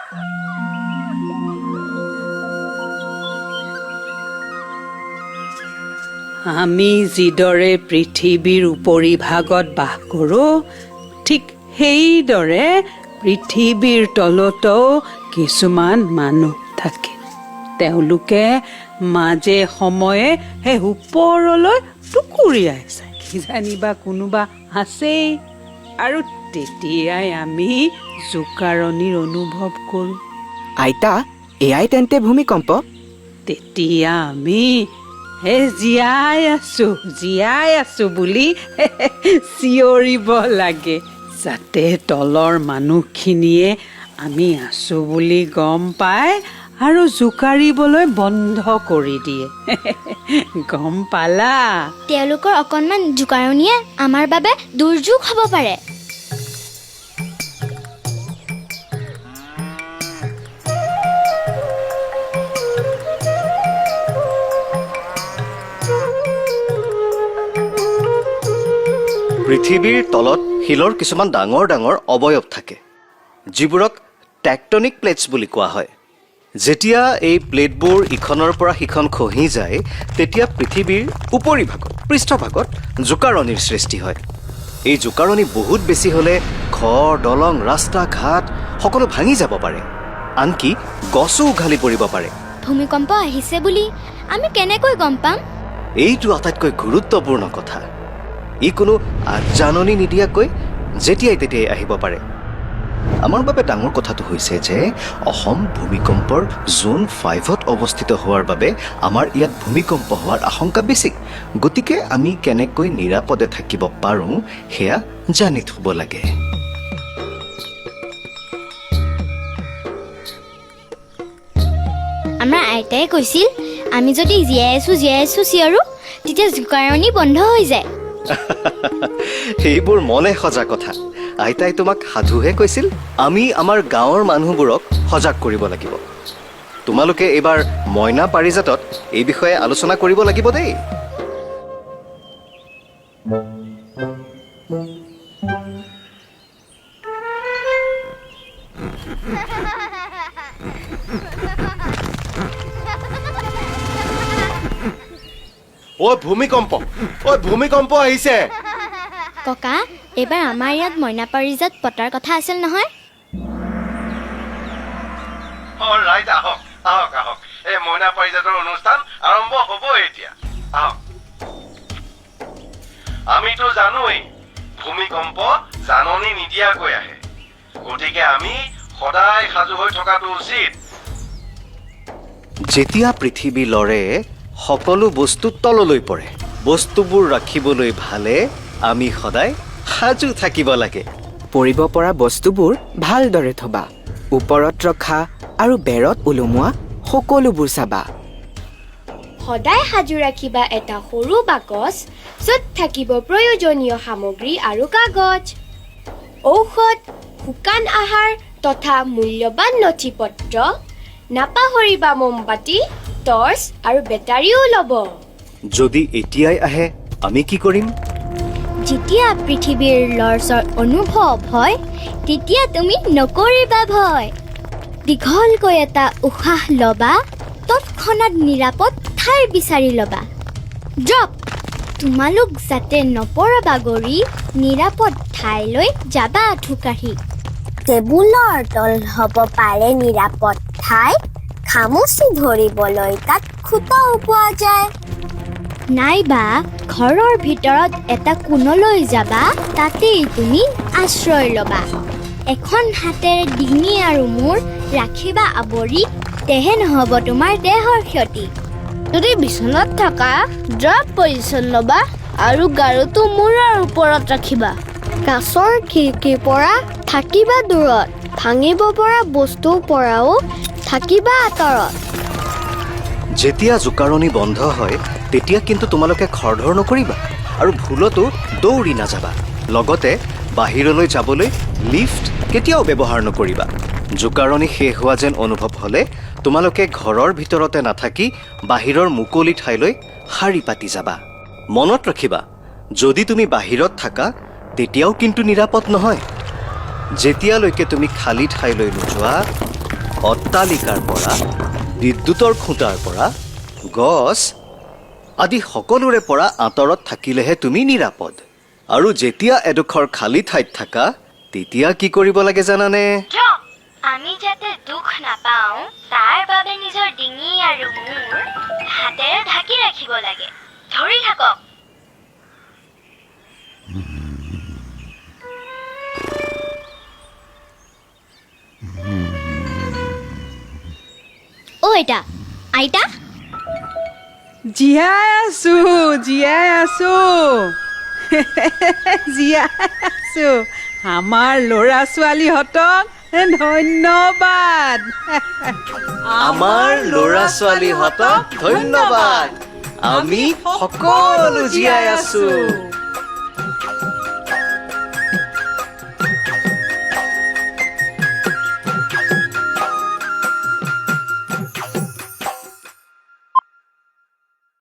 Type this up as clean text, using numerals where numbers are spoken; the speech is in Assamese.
আমি যিদৰে পৃথিৱীৰ উপৰিভাগত বাস কৰোঁ, ঠিক সেইদৰে পৃথিৱীৰ তলতো কিছুমান মানুহ থাকে। তেওঁলোকে মাজে সময়ে সেই ওপৰলৈ টুকুৰিয়াই চায়, কিজানিবা কোনোবা আছেই। আৰু তেতিয়াই আমি জোকাৰণিৰ অনুভৱ কৰোঁ। আইতা, এয়াই তেন্তে ভূমিকম্প? তেতিয়া আমি জীয়াই আছো বুলি চিঞৰিব লাগে, যাতে তলৰ মানুহখিনিয়ে আমি আছো বুলি গম পায় আৰু জোকাৰিবলৈ বন্ধ কৰি দিয়ে। গম পালা? তেওঁলোকৰ অকণমান জোকাৰণিয়ে আমাৰ বাবে দুৰ্যোগ হ'ব পাৰে। পৃথিৱীৰ তলত শিলৰ কিছুমান ডাঙৰ ডাঙৰ অৱয়ব থাকে, যিবোৰক টেকটনিক প্লেটছ বুলি কোৱা হয়। যেতিয়া এই প্লেটবোৰ ইখনৰ পৰা সিখন খহি যায়, তেতিয়া পৃথিৱীৰ উপৰিভাগত, পৃষ্ঠভাগত জোকাৰণিৰ সৃষ্টি হয়। এই জোকাৰণি বহুত বেছি হ'লে ঘৰ, দলং, ৰাস্তা ঘাট সকলো ভাঙি যাব পাৰে, আনকি গছো উঘালি পৰিব পাৰে। ভূমিকম্প আহিছে বুলি আমি কেনেকৈ গম পাম? এইটো আটাইতকৈ গুৰুত্বপূৰ্ণ কথা। ই কোনো আগজাননী নিদিয়াকৈ যেতিয়াই তেতিয়াই আহিব পাৰে। আমাৰ বাবে ডাঙৰ কথাটো হৈছে যে অসম ভূমিকম্পৰ জোন 5ত অৱস্থিত হোৱাৰ বাবে আমাৰ ইয়াত ভূমিকম্প হোৱাৰ আশংকা বেছি। গতিকে আমি কেনেকৈ নিৰাপদে থাকিব পাৰোঁ সেয়া জানি থ'ব লাগে। আমাৰ আইতাই কৈছিল, আমি যদি জীয়াই আছো চিঞৰো, তেতিয়া জোকাৰণি বন্ধ হৈ যায়। সেইবোৰ মনে সজা কথা। আইতাই তোমাক সাধুহে কৈছিল। আমি আমাৰ গাঁৱৰ মানুহবোৰক সজাগ কৰিব লাগিব। তোমালোকে এইবাৰ মইনা পাৰিজাতত এই বিষয়ে আলোচনা কৰিব লাগিব দেই। ভূমিকম্প আহিছে। ককা, এইবাৰ আমাৰ ইয়াত মইনা পাৰিজাত পতাৰ কথা আছিল নহয়? আহক। এই মইনা পাৰিজাতৰ অনুষ্ঠান আৰম্ভ হ'ব এতিয়া। আহক। আমিতো জানোৱেই ভূমিকম্প জাননী নিদিয়াকৈ আহে, গতিকে আমি সদায় সাজু হৈ থকাটো উচিত। যেতিয়া পৃথিৱী লৰে, সকলো বস্তু তললৈ পৰে। বস্তুবোৰ ৰাখিবলৈ ভালে আমি সদায় সাজু থাকিব লাগে। পৰিব পৰা বস্তুবোৰ ভালদৰে থবা, ওপৰত ৰখা আৰু বেৰত ওলোমোৱা সকলোবোৰ চাবা। সদায় সাজু ৰাখিবা এটা সৰু বাকচ, য'ত থাকিব প্ৰয়োজনীয় সামগ্ৰী আৰু কাগজ, ঔষধ, শুকান আহাৰ তথা মূল্যৱান নথি পত্ৰ। নাপাহৰিবা মমবাতি, টৰ্চ আৰু বেটাৰীও ল'ব। যদি এতিয়াই আহে, আমি কি কৰিম? যেতিয়া পৃথিৱীৰ লৰচৰ অনুভৱ হয়, তেতিয়া তুমি নকৰিবা ভয়। দীঘলকৈ এটা উশাহ ল'বা, তৎক্ষণাত নিৰাপদ ঠাই বিচাৰি ল'বা। ড্ৰপ! তোমালোক যাতে নপৰা বাগৰি নিৰাপদ ঠাইলৈ যাবা ঠুকাৰি। টেবুলৰ তল হ'ব পাৰে নিৰাপদ ঠাই, খামুচি ধৰিবলৈ তাত খুটাও পোৱা যায়। নাইবা ঘৰৰ ভিতৰত এটা কোণলৈ যাবা, তাতেই তুমি আশ্ৰয় ল'বা। এখন হাতেৰে ডিঙি আৰু মূৰ ৰাখিবা আৱৰি, তেহে নহ'ব তোমাৰ দেহৰ ক্ষতি। যদি বিচনাত থকা, ড্ৰপ পজিশ্যন ল'বা আৰু গাৰুটো মূৰৰ ওপৰত ৰাখিবা। কাঁচৰ খিৰিকীৰ পৰা থাকিবা দূৰত, ভাঙিব পৰা বস্তুৰ পৰাও থাকিবা আঁতৰত। যেতিয়া জোকাৰণি বন্ধ হয়, তেতিয়া কিন্তু তোমালোকে খৰধৰ নকৰিবা আৰু ভুলতো দৌৰি নাযাবা। লগতে বাহিৰলৈ যাবলৈ লিফ্ট কেতিয়াও ব্যৱহাৰ নকৰিবা। জোকাৰণি শেষ হোৱা যেন অনুভৱ হ'লে তোমালোকে ঘৰৰ ভিতৰতে নাথাকি বাহিৰৰ মুকলি ঠাইলৈ শাৰী পাতি যাবা। মনত ৰাখিবা, যদি তুমি বাহিৰত থাকা, তেতিয়াও কিন্তু নিৰাপদ নহয়। যেতিয়ালৈকে তুমি খালী ঠাইলৈ নোযোৱা, অট্টালিকাৰ পৰা বিদ্যুতৰ খুঁটাৰ পৰা গছ আদি সকলোৰে পৰা আঁতৰত থাকিলেহে তুমি নিৰাপদ। আৰু যেতিয়া এডোখৰ খালী ঠাইত থাকা তেতিয়া কি কৰিব লাগে জানানে? আমি যাতে দুখ নাপাওঁ তাৰ বাবে নিজৰ ডিঙি আৰু মূৰ হাতেৰে ঢাকি ৰাখিব লাগে। ধৰি থাকক। অ' আইতা, আইতা জীয়াই আছো জীয়াই আছো জীয়াই আছো। আমাৰ ল'ৰা ছোৱালীহঁতক ধন্যবাদ। আমাৰ ল'ৰা ছোৱালীহঁতক ধন্যবাদ। আমি সকলো জীয়াই আছো।